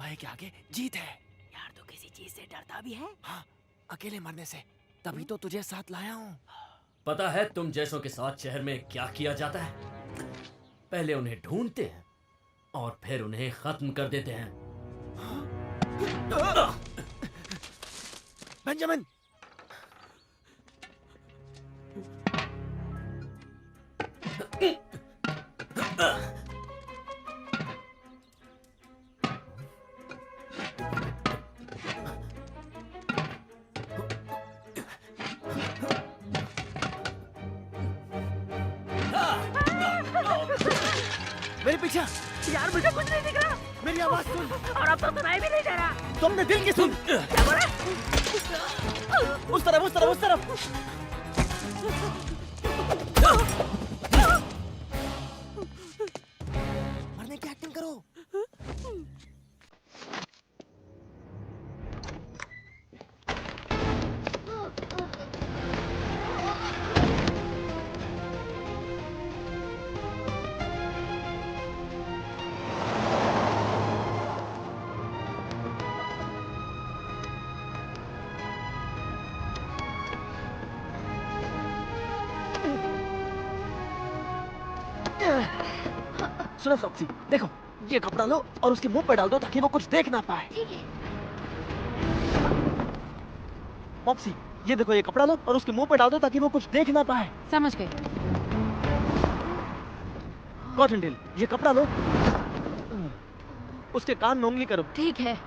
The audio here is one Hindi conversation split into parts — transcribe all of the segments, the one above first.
भय के आगे जीत है। यार तू किसी चीज से डरता भी है? हाँ, अकेले मरने से। तभी तो तुझे साथ लाया हूँ। पता है तुम जैसों के साथ शहर में क्या किया जाता है? पहले उन्हें ढूंढते हैं और फिर उन्हें खत्म कर देते हैं। बेंजामिन! मेरे पीछे! यार मुझे कुछ नहीं दिख रहा। मेरी आवाज सुन। और अब तो सुनाई भी नहीं दे रहा। तुम अपने दिल की सुन। क्या बोला? उस तरफ, उस तरफ, उस तरफ। मरने की एक्टिंग करो। सुनो सॉक्सी, देखो ये कपड़ा लो और उसके मुंह पे डाल दो ताकि वो कुछ देख ना पाए। ठीक है। मॉप्सी, ये देखो ये कपड़ा लो और उसके मुंह पे डाल दो ताकि वो कुछ देख ना पाए। समझ गए। कॉटनटेल, ये कपड़ा लो, उसके कान में उंगली करो। ठीक है।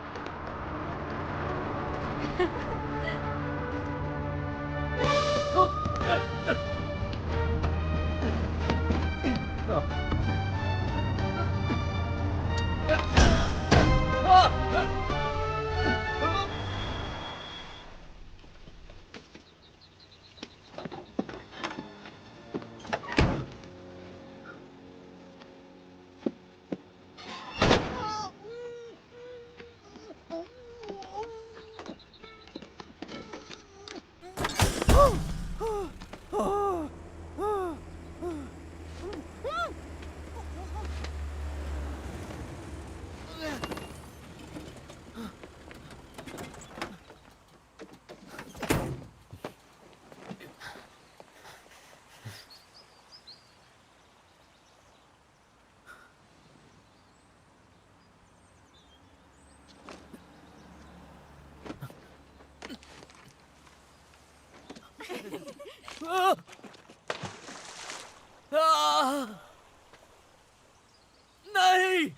नहीं!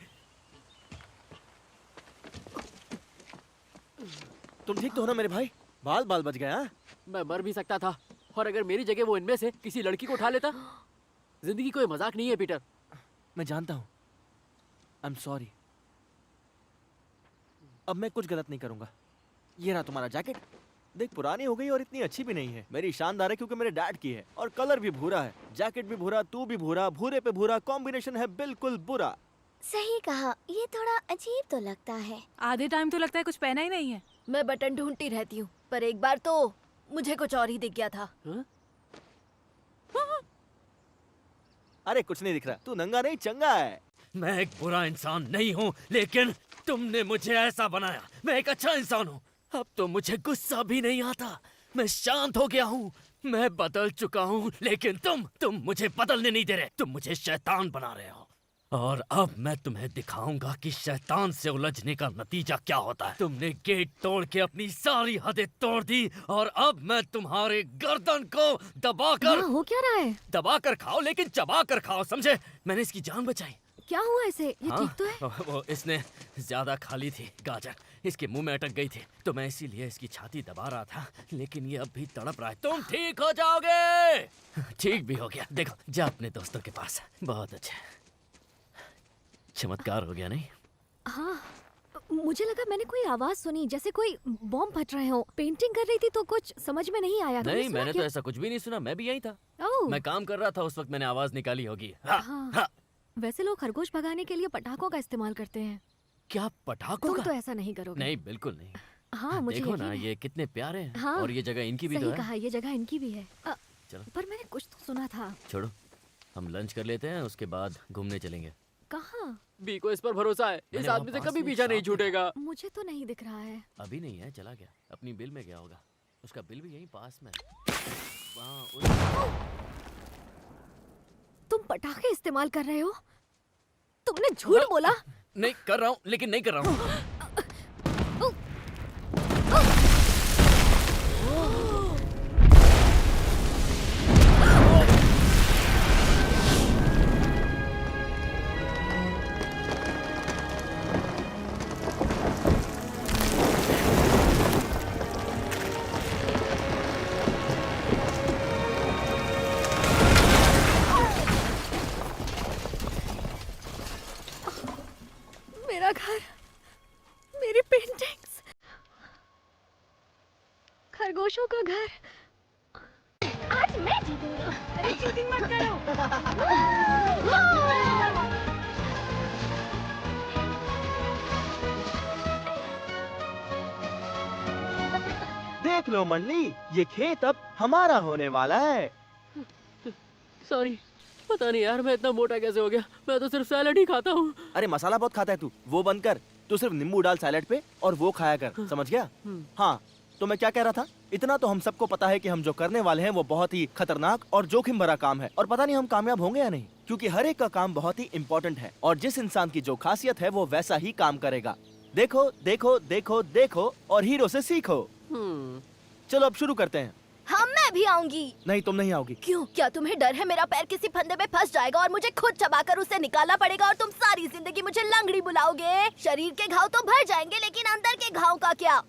तुम ठीक तो हो ना मेरे भाई? बाल बाल बच गया। मैं मर भी सकता था, और अगर मेरी जगह वो इनमें से किसी लड़की को उठा लेता। जिंदगी कोई मजाक नहीं है पीटर। मैं जानता हूँ। I am sorry. अब मैं कुछ गलत नहीं करूंगा। ये रहा तुम्हारा जैकेट। देख पुरानी हो गई और इतनी अच्छी भी नहीं है। मेरी शानदार है क्योंकि मेरे डैड की है और कलर भी भूरा है। जैकेट भी भूरा, तू भी भूरा, भूरे पे भूरा, कॉम्बिनेशन है बिल्कुल बुरा। सही कहा। ये थोड़ा अजीब तो लगता है। आधे टाइम तो लगता है कुछ पहना ही नहीं है। मैं बटन ढूंढती रहती हूँ, पर एक बार तो मुझे कुछ और ही दिख गया था। अरे कुछ नहीं दिख रहा, तू नंगा नहीं चंगा है। मैं एक बुरा इंसान नहीं हूँ, लेकिन तुमने मुझे ऐसा बनाया। मैं एक अच्छा इंसान हूँ। अब तो मुझे गुस्सा भी नहीं आता। मैं शांत हो गया हूँ। मैं बदल चुका हूँ, लेकिन तुम मुझे बदलने नहीं दे रहे। तुम मुझे शैतान बना रहे हो। और अब मैं तुम्हें दिखाऊंगा कि शैतान से उलझने का नतीजा क्या होता है। तुमने गेट तोड़ के अपनी सारी हदें तोड़ दी, और अब मैं तुम्हारे गर्दन को दबाकर हो क्या रहा है? दबाकर खाओ, लेकिन चबा कर खाओ, समझे? मैंने इसकी जान बचाई। क्या हुआ इसे? ये हाँ, ठीक तो है? वो इसने ज्यादा खा ली थी गाजर, इसके मुंह में अटक गई थी, तो मैं इसीलिए इसकी छाती दबा रहा था, लेकिन ये अब भी तड़प रहा है। तुम ठीक हो जाओगे। ठीक भी हो गया। देखो, जा अपने दोस्तों के पास। बहुत अच्छा, चमत्कार हो गया नहीं? हाँ, मुझे लगा मैंने कोई आवाज सुनी, जैसे कोई बॉम्ब फट रहे हो। पेंटिंग कर रही थी तो कुछ समझ में नहीं आया। नहीं, मैंने तो ऐसा कुछ भी नहीं सुना। मैं भी यही था। मैं काम कर रहा था उस वक्त, मैंने आवाज निकाली होगी। हाँ। वैसे लोग खरगोश भगाने के लिए पटाखों का इस्तेमाल करते हैं। क्या पटाखों तुम का? तो ऐसा नहीं करोगे। नहीं, बिल्कुल नहीं। हाँ, मुझे देखो ना, यकीन है। ये कितने प्यारे हैं। हाँ, और ये जगह इनकी भी तो सही है। कहा, ये जगह इनकी भी है। चलो। पर मैंने कुछ तो सुना था। छोड़ो, हम लंच कर लेते हैं, उसके बाद घूमने चलेंगे। कहाँ? बी को इस पर भरोसा है, इस मैंने आदमी से वहाँ पास कभी में पीछा नहीं सांप छूटेगा। मुझे तो नहीं दिख रहा है। अभी नहीं है, चला गया, अपनी बिल में गया होगा। उसका बिल भी यहीं पास में है। वहाँ उस तुम पटाखे इस्तेमाल कर रहे हो? तुमने झूठ बोला। नहीं कर रहा हूँ, लेकिन नहीं कर रहा हूँ। मेरा घर, मेरी पेंटिंग्स, खरगोशों का घर। आज मैं जीतूंगी। अरे चीटिंग मत करो। देख लो मंडली, ये खेत अब हमारा होने वाला है। सॉरी, पता नहीं यार मैं इतना मोटा कैसे हो गया। मैं तो सिर्फ सैलेड ही खाता हूँ। अरे मसाला बहुत खाता है तू, वो बंद कर। तू सिर्फ नींबू डाल सैलेड पे और वो खाया कर, समझ गया? हाँ, तो मैं क्या कह रहा था, इतना तो हम सबको पता है कि हम जो करने वाले हैं वो बहुत ही खतरनाक और जोखिम भरा काम है, और पता नहीं हम कामयाब होंगे या नहीं, क्योंकि हर एक का काम बहुत ही इम्पोर्टेंट है और जिस इंसान की जो खासियत है वो वैसा ही काम करेगा। देखो देखो देखो देखो और हीरो से सीखो। चलो अब शुरू करते हैं। हाँ, मैं भी आऊंगी। नहीं, तुम नहीं आओगी। क्यों? क्या तुम्हें डर है मेरा पैर किसी फंदे में फंस जाएगा और मुझे खुद चबाकर उसे निकालना पड़ेगा और तुम सारी जिंदगी मुझे लंगड़ी बुलाओगे? शरीर के घाव तो भर जाएंगे, लेकिन अंदर के घाव का क्या?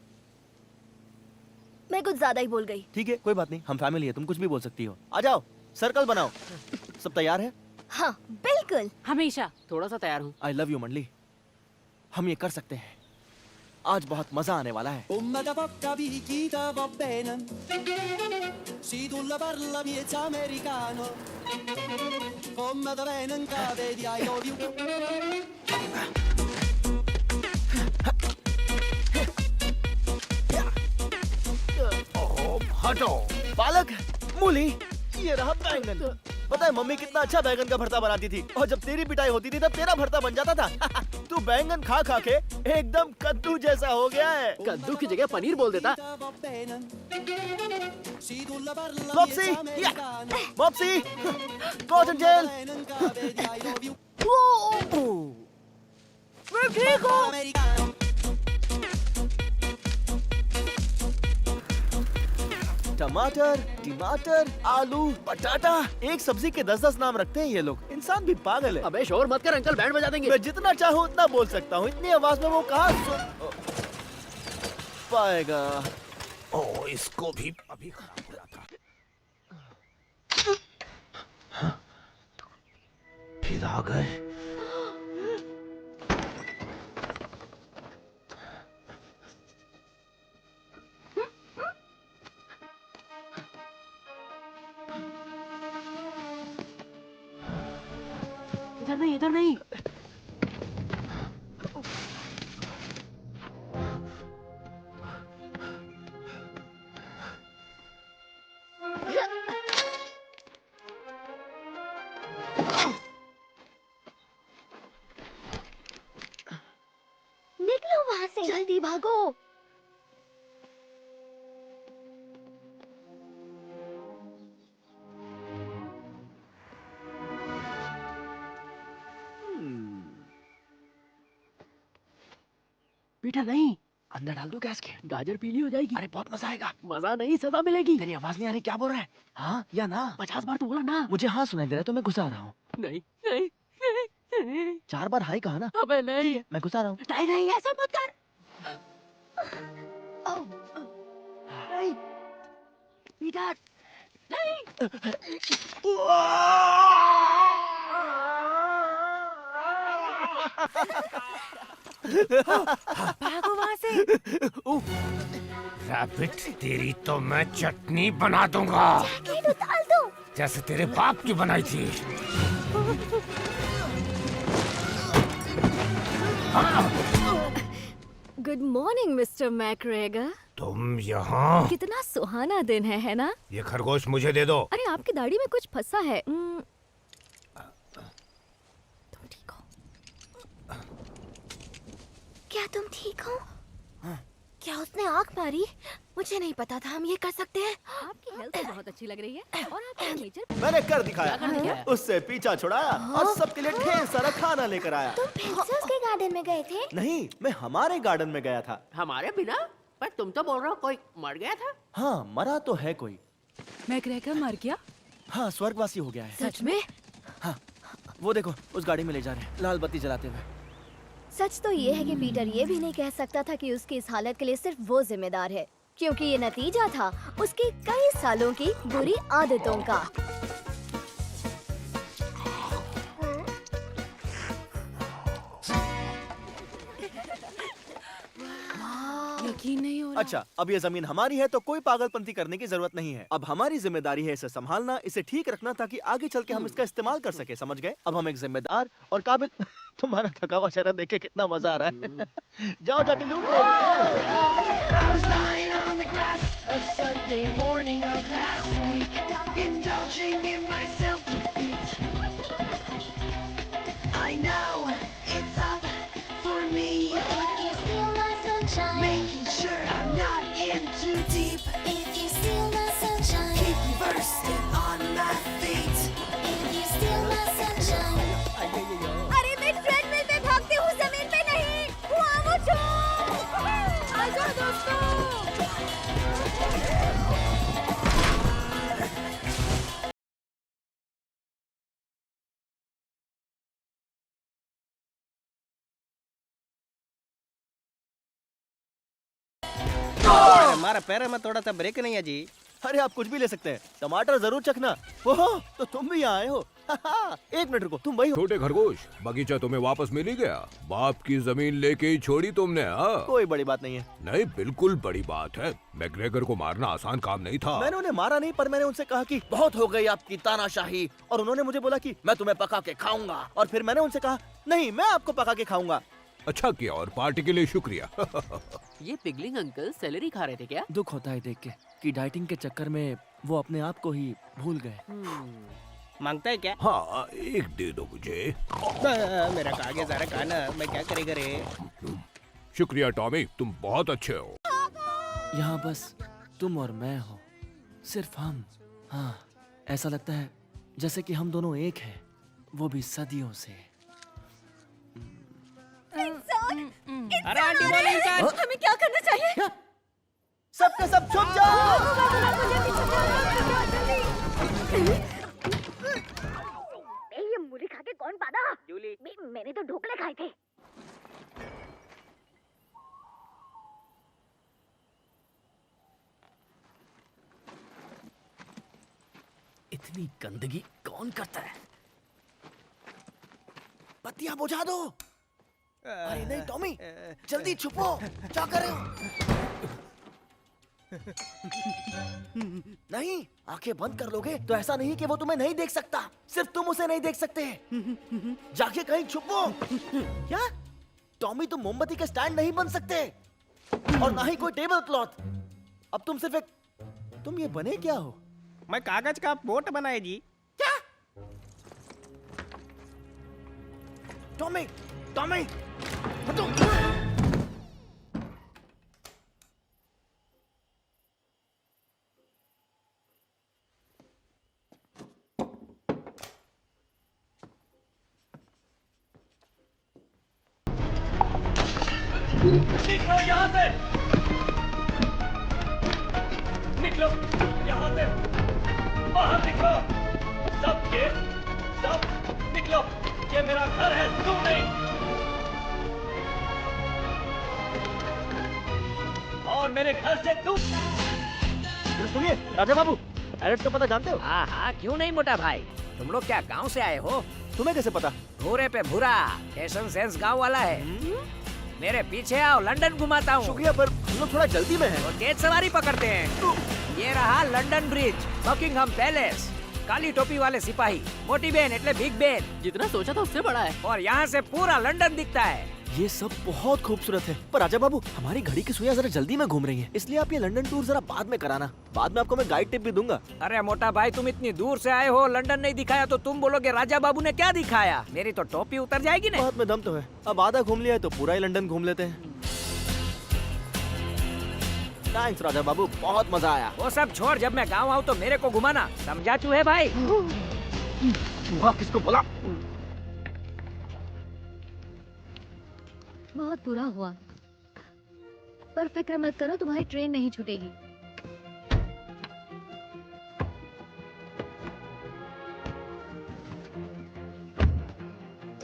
मैं कुछ ज्यादा ही बोल गई। ठीक है, कोई बात नहीं, हम फैमिली है, तुम कुछ भी बोल सकती हो। आ जाओ, सर्कल बनाओ। सब तैयार है? हाँ, बिल्कुल। हमेशा। थोड़ा सा तैयार हूँ। आई लव यू मंडली, हम ये कर सकते हैं। आज बहुत मजा आने वाला है। Come da poca picchita va bene, si tu la parla miezza americano, come da bene in cave di I love you. हटो। पालक, मूली, ये रहा बैंगन। पता है मम्मी कितना अच्छा बैंगन का भरता बनाती थी, और जब तेरी पिटाई होती थी तब तेरा भरता बन जाता था। तू बैंगन खा खा के एकदम कद्दू जैसा हो गया है। कद्दू की जगह पनीर बोल देता। मॉप्सी, या, मॉप्सी, कॉटन जेल। मैं ठीक हूँ। टमाटर, टमाटर, आलू, बटाटा, एक सब्जी के 10-10 नाम रखते हैं ये लोग। इंसान भी पागल है। अबे शोर मत कर, अंकल बैंड बजा देंगे। मैं जितना चाहूँ उतना बोल सकता हूँ, इतनी आवाज में वो कहाँ सुन पाएगा। ओ, इसको भी अभी खराब हो रहा था। फिर आ गए। इधर नहीं, इधर नहीं। निकलो वहाँ से, जल्दी भागो। पीटर नहीं। अंदर डाल दो गैस के, गाजर पीली हो जाएगी। अरे बहुत मजा आएगा। मजा नहीं, सजा मिलेगी। तेरी आवाज नहीं आ रही, क्या बोल रहा है? हाँ या ना? 50 बार तो बोला ना। मुझे हाँ सुनाई दे रहा है, तो मैं घुसा रहा हूँ। नहीं नहीं नहीं 4 बार हाई कहा ना? अबे नहीं। मैं घुसा रहा हूँ। नहीं नहीं, ऐसा मत कर। नहीं पीटर, नहीं। भागो वहाँ से। रैबिट, तेरी तो मैं चटनी बना दूंगा, डाल दो। जैसे तेरे बाप की बनाई थी। Good morning mister McGregor. तुम यहाँ? कितना सुहाना दिन है ना? ये खरगोश मुझे दे दो। अरे आपकी दाढ़ी में कुछ फंसा है। तुम ठीक हो? क्या तुम ठीक हो? क्या उसने आँख मारी? मुझे नहीं पता था हम ये कर सकते हैं। आपकी हेल्थ तो बहुत अच्छी लग रही है और आपका नेचर मैंने कर क्या करने गया दिखाया। है? उससे पीछा छुड़ाया और सबके लिए ढेर सारा खाना लेकर आया। तुम प्रिंसेस के गार्डन में गए थे? नहीं, मैं हमारे गार्डन में गया था। हमारे बिना? पर तुम तो बोल रहे हो कोई मर गया था। हाँ, मरा तो है कोई। मैग्रेगर मर गया? हाँ, स्वर्गवासी हो गया है। सच में? हाँ, वो देखो उस गाड़ी में ले जा रहे हैं, लाल बत्ती जलाते हुए। सच तो ये है कि पीटर ये भी नहीं कह सकता था कि उसकी इस हालत के लिए सिर्फ वो जिम्मेदार है, क्योंकि ये नतीजा था उसकी कई सालों की बुरी आदतों का। यकीन नहीं हो रहा। अच्छा, अब ये जमीन हमारी है तो कोई पागलपंती करने की जरूरत नहीं है। अब हमारी जिम्मेदारी है इसे संभालना, इसे ठीक रखना ताकि आगे चल के हम इसका इस्तेमाल कर सके। समझ गए? अब हम एक जिम्मेदार और काबिल तुम्हारा थका हुआ चेहरा देख के कितना मजा आ रहा है। जाओ जाके लूट लो। Making sure I'm not in too deep. If you steal my sunshine, Keep me bursting on my feet. if you steal my sunshine, अरे मैं ट्रेडमिल पे भागती हूँ, जमीन पे नहीं। हुआ वो छू। आजा दोस्तों। हमारा पैर में थोड़ा सा ब्रेक नहीं है जी। अरे आप कुछ भी ले सकते हैं, टमाटर जरूर चखना। ओहो, तो तुम भी यहाँ आए हो। एक मिनट रुको, तुम वही हो? छोटे खरगोश, बगीचा तुम्हें वापस मिल ही गया। बाप की जमीन लेके ही छोड़ी तुमने। हाँ, कोई बड़ी बात नहीं है। नहीं, बिल्कुल बड़ी बात है। मैग्रेगर को मारना आसान काम नहीं था। मैंने उन्हें मारा नहीं, पर मैंने उनसे कहा कि बहुत हो गई आपकी तानाशाही, और उन्होंने मुझे बोला कि मैं तुम्हें पका के खाऊंगा, और फिर मैंने उनसे कहा नहीं, मैं आपको पका के खाऊंगा। अच्छा किया और पार्टी के लिए शुक्रिया। ये पिगलिंग अंकल सैलरी खा रहे थे क्या? दुख होता है देख के कि डाइटिंग के चक्कर में वो अपने आप को ही भूल गए। मांगता है क्या? हाँ, एक दे दो मुझे। मेरा कागज जरा खाना, मैं क्या करेगा रे? शुक्रिया टॉमी, तुम बहुत अच्छे हो। यहाँ बस तुम और मैं हो, सिर्फ हम। हाँ, ऐसा लगता है जैसे कि हम दोनों एक हैं, वो भी सदियों से। अरे आंटी बोले इंसान। हमें क्या करना चाहिए? सबके सब छुप जाओ। ये मूली खा के कौन पादा? जूली। मैंने तो ढोकले खाए थे। इतनी गंदगी कौन करता है? बत्तियां बुझा दो। अरे नहीं टॉमी, जल्दी छुपो। क्या कर रहे हो? नहीं, आंखें बंद कर लोगे तो ऐसा नहीं कि वो तुम्हें नहीं देख सकता, सिर्फ तुम उसे नहीं देख सकते। जाके कहीं छुपो। क्या टॉमी, तुम मोमबत्ती के स्टैंड नहीं बन सकते, और ना ही कोई टेबल क्लॉथ। अब तुम सिर्फ एक, तुम ये बने क्या हो? मैं कागज का बोट बनाए जी। क्या? टॉमी, टॉमी, हटो। निकलो यहाँ से! निकलो यहाँ से! बाहर निकलो! सब के सब निकलो! ये मेरा घर है, तुम नहीं! और मेरे घर से तुम! सुनिए राजा बाबू, एलेक्स का पता जानते हो? हाँ हाँ, क्यों नहीं मोटा भाई? तुम लोग क्या गांव से आए हो? तुम्हें कैसे पता? भूरे पे भूरा, फैशन सेंस गांव वाला है। मेरे पीछे आओ, लंदन घुमाता हूँ। शुक्रिया, पर हम लोग थोड़ा जल्दी में हैं। तो तेज सवारी पकड़ते हैं। ये रहा लंदन ब्रिज, बकिंगहम पैलेस, काली टोपी वाले सिपाही, मोटी बहन एटले बिग बहन। जितना सोचा था उससे बड़ा है। और यहाँ से पूरा लंदन दिखता है। ये सब बहुत खूबसूरत है, पर राजा बाबू हमारी घड़ी की सुइयां जरा जल्दी में घूम रही हैं, इसलिए आप ये लंदन टूर जरा बाद में कराना। बाद में आपको मैं गाइड टिप भी दूंगा। अरे मोटा भाई, तुम इतनी दूर से आए हो, लंदन नहीं दिखाया तो तुम बोलोगे राजा बाबू ने क्या दिखाया? मेरी तो टोपी उतर जाएगी ना। बात में दम तो है, अब आधा घूम लिया है तो पूरा ही लंदन घूम लेते हैं। थैंक्स राजा बाबू, बहुत मजा आया। वो सब छोड़, जब मैं गाँव आऊँ तो मेरे को घुमाना, समझा चूहे भाई? किसको बोला? बहुत बुरा हुआ, पर फिक्र मत करो, तुम्हारी ट्रेन नहीं छूटेगी।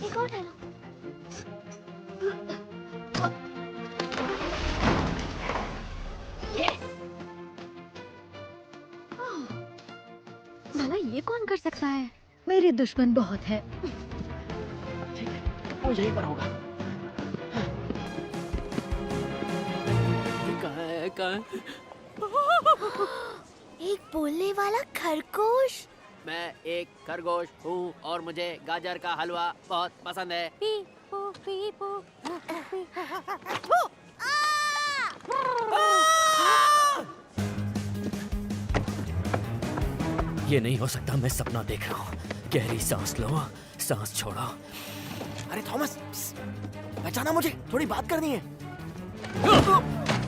एक और डालो। भला ये कौन कर सकता है? मेरे दुश्मन बहुत है। वो यहीं पर होगा। कहाँ है? एक बोलने वाला खरगोश। मैं एक खरगोश हूँ और मुझे गाजर का हलवा बहुत पसंद है। ये नहीं हो सकता, मैं सपना देख रहा हूँ। गहरी सांस लो, सांस छोड़ो। अरे थॉमस, पहचाना मुझे, थोड़ी बात करनी है।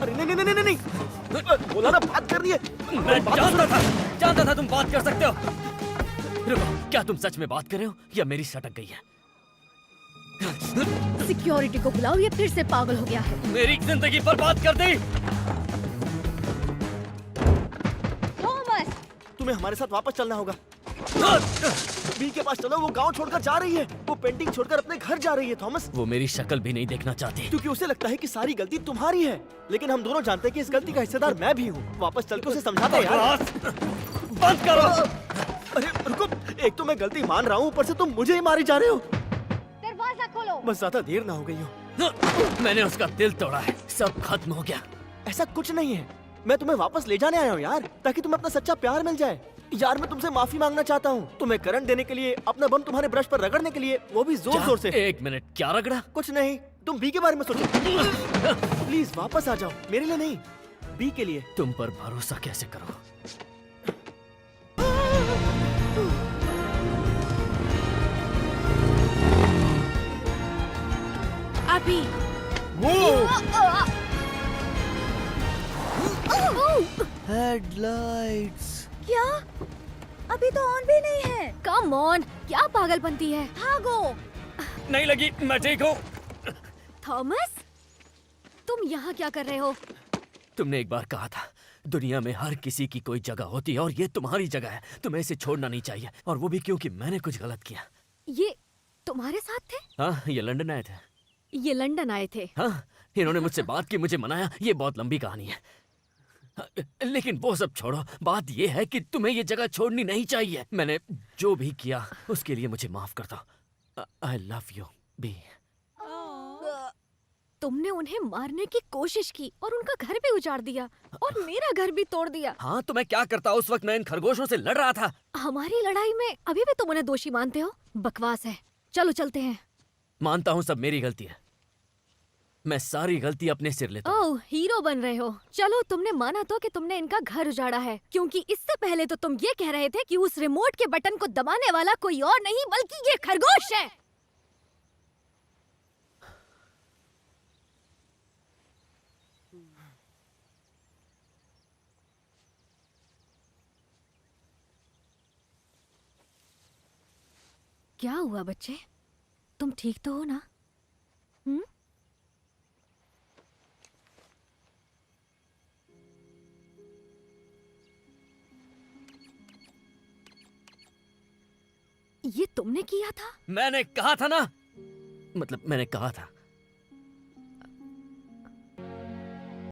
अरे नहीं नहीं नहीं नहीं, बोला ना बात करनी है। मैं जानता था तुम बात कर सकते हो। रुको, क्या तुम सच में बात कर रहे हो या मेरी सटक गई है? सिक्योरिटी को बुलाओ, ये फिर से पागल हो गया है। मेरी जिंदगी बर्बाद कर दी। थॉमस, तुम्हें हमारे साथ वापस चलना होगा। बी के पास चलो, वो गांव छोड़कर जा रही है। वो पेंटिंग छोड़कर अपने घर जा रही है थॉमस। वो मेरी शक्ल भी नहीं देखना चाहती। क्योंकि उसे लगता है कि सारी गलती तुम्हारी है, लेकिन हम दोनों जानते हैं कि इस गलती का हिस्सेदार मैं भी हूँ। वापस चल के उसे समझाते हैं यार। बंद करो। अरे रुको, एक तो मैं गलती मान रहा हूँ, ऊपर से तुम मुझे ही मारी जा रहे हो। दरवाजा खोलो। बस ज्यादा देर ना हो गई हो। मैंने उसका दिल तोड़ा है, सब खत्म हो गया। ऐसा कुछ नहीं है, मैं तुम्हें वापस ले जाने आया हूँ यार, ताकि तुम्हें अपना सच्चा प्यार मिल जाए। यार मैं तुमसे माफी मांगना चाहता हूँ, तुम्हें करंट देने के लिए, अपना बम तुम्हारे ब्रश पर रगड़ने के लिए, वो भी जोर जोर से। एक मिनट, क्या रगड़ा? कुछ नहीं, तुम बी के बारे में सोचो। प्लीज वापस आ जाओ, मेरे लिए नहीं, बी के लिए। तुम पर भरोसा कैसे करो? अभी हेडलाइट्स। क्या? अभी तो ऑन भी नहीं है। कम ऑन, क्या पागलपंती है? भागो। नहीं लगी, मैं ठीक हूँ। थॉमस, तुम यहाँ क्या कर रहे हो? तुमने एक बार कहा था, दुनिया में हर किसी की कोई जगह होती है और ये तुम्हारी जगह है। तुम्हें इसे छोड़ना नहीं चाहिए, और वो भी क्योंकि मैंने कुछ गलत किया। ये तुम्हारे साथ थे? हाँ, ये लंदन आए थे। ये लंदन आए थे? हाँ, इन्होंने मुझसे बात की, मुझे मनाया। ये बहुत लंबी कहानी है, लेकिन वो सब छोड़ो। बात ये है कि तुम्हें ये जगह छोड़नी नहीं चाहिए। मैंने जो भी किया उसके लिए मुझे माफ कर दो। I love you B. तुमने उन्हें मारने की कोशिश की और उनका घर भी उजाड़ दिया और मेरा घर भी तोड़ दिया। हाँ, तो मैं क्या करता? उस वक्त मैं इन खरगोशों से लड़ रहा था। हमारी लड़ाई में अभी भी तुम उन्हें दोषी मानते हो? बकवास है। चलो चलते हैं। मानता हूँ सब मेरी गलती है, मैं सारी गलती अपने सिर लेता हूँ। ओह, हीरो बन रहे हो। चलो, तुमने माना तो कि तुमने इनका घर उजाड़ा है, क्योंकि इससे पहले तो तुम ये कह रहे थे कि उस रिमोट के बटन को दबाने वाला कोई और नहीं बल्कि ये खरगोश है। क्या हुआ बच्चे, तुम ठीक तो हो ना? ये तुमने किया था? मैंने कहा था ना, मतलब मैंने कहा था।